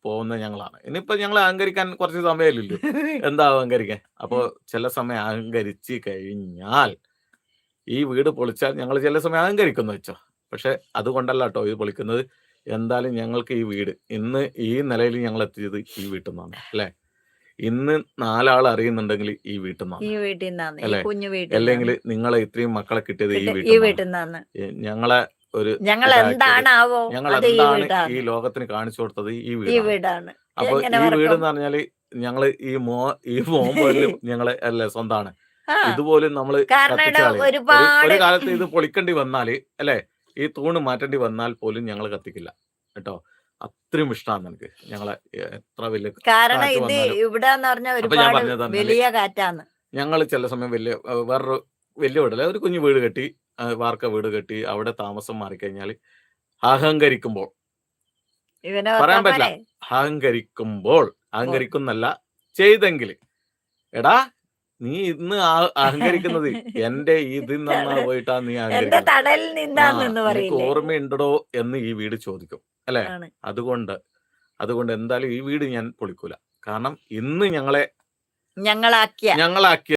പോകുന്ന ഞങ്ങളാണ്. ഇനിയിപ്പോ ഞങ്ങൾ അഹങ്കരിക്കാൻ കുറച്ച് സമയമില്ലല്ലോ. എന്താ അഹങ്കരിക്കാൻ? അപ്പോ ചില സമയം അഹങ്കരിച്ച് കഴിഞ്ഞാൽ ഈ വീട് പൊളിച്ചാൽ ഞങ്ങൾ ചില സമയം അഹങ്കരിക്കുമെന്ന് വെച്ചോ. പക്ഷെ അതുകൊണ്ടല്ല ട്ടോ ഇത് പൊളിക്കുന്നത്. എന്തായാലും ഞങ്ങൾക്ക് ഈ വീട് ഇന്ന് ഈ നിലയിൽ ഞങ്ങൾ എത്തിയത് ഈ വീട്ടിൽ നിന്നാണ്. അല്ലേ? ഇന്ന് 4 ആൾ അറിയുന്നുണ്ടെങ്കിൽ ഈ വീട്ടിൽ ഈ നിന്നാണ്. വീട്ടിൽ നിന്നാണ്, ഈ അല്ലേ? കുഞ്ഞു വീട്ടിൽ അല്ലെങ്കിൽ നിന്നാണ് നിങ്ങളെ ഇത്രയും മക്കളെ കിട്ടിയത് ഈ ഈ വീട്ടിൽ നിന്നാണ്. വീട്ടിൽ നിന്നാണ്. ഞങ്ങളെ ഒരു ഞങ്ങൾ ഇതാക്കിയത് എന്താണാവോ ഞങ്ങൾ അത് ഈ എന്താണ് ഈ വീടാണ്, ലോകത്തിന് കാണിച്ചു കൊടുത്തത് ഈ ഈ വീടാണ്. വീടാണ്. അപ്പൊ എങ്ങനെ ഈ വീട് മറക്കും? എന്ന് പറഞ്ഞാല് ഞങ്ങള് ഈ മോൻ പോലും ഞങ്ങളെ അല്ലേ സ്വന്താണ്. ആ ഇതുപോലും നമ്മള് കാരണം കത്തിച്ച് കളയും. ഒരു ഒരുപാട് കാലത്ത് ഇത് പൊളിക്കേണ്ടി വന്നാല് അല്ലേ, ഈ തൂണ് മാറ്റേണ്ടി വന്നാൽ പോലും ഞങ്ങൾ കത്തിക്കില്ല കേട്ടോ. അത്രയും ഇഷ്ടമാണ് എനിക്ക് ഞങ്ങളെ. എത്ര വലിയ കാരണം കാറ്റ് ഇത് വന്നാലും. ഇവിടെന്ന് പറഞ്ഞാൽ അപ്പൊ ഞാൻ ഒരുപാട് പറഞ്ഞത് പറഞ്ഞാല് വലിയ കാറ്റാണ്. ഞങ്ങൾ ചില സമയം വേറൊരു വലിയ വീടല്ല, ഒരു കുഞ്ഞു വീട് കെട്ടി, വാർക്ക വീട് കെട്ടി അവിടെ താമസം മാറിക്കഴിഞ്ഞാൽ അഹങ്കരിക്കുമ്പോൾ ഇവനെ പറയാൻ വെക്കാൻ പറ്റില്ല. പോരെ. അഹങ്കരിക്കുമ്പോൾ അഹങ്കരിക്കുന്നല്ല ചെയ്തെങ്കിൽ, എടാ നീ ഇന്ന് അഹങ്കരിക്കുന്നത് എന്റെ ഇതിൽ നിന്നാ പോയിട്ടാ നീ എന്റെ അഹങ്കരിക്കുന്നത്. തടലിൽ ആ നിന്നാന്ന് നിനക്ക് പറയില്ലേ ഓർമ്മയുണ്ടോ എന്ന് ഈ വീട് ചോദിക്കും. അല്ലേ? ആണ്. അതുകൊണ്ട് എന്തായാലും ഈ വീട് ഞാൻ പൊളിക്കൂല. കാരണം ഇന്ന് ഞങ്ങളാക്കിയ ഞങ്ങളാക്കിയ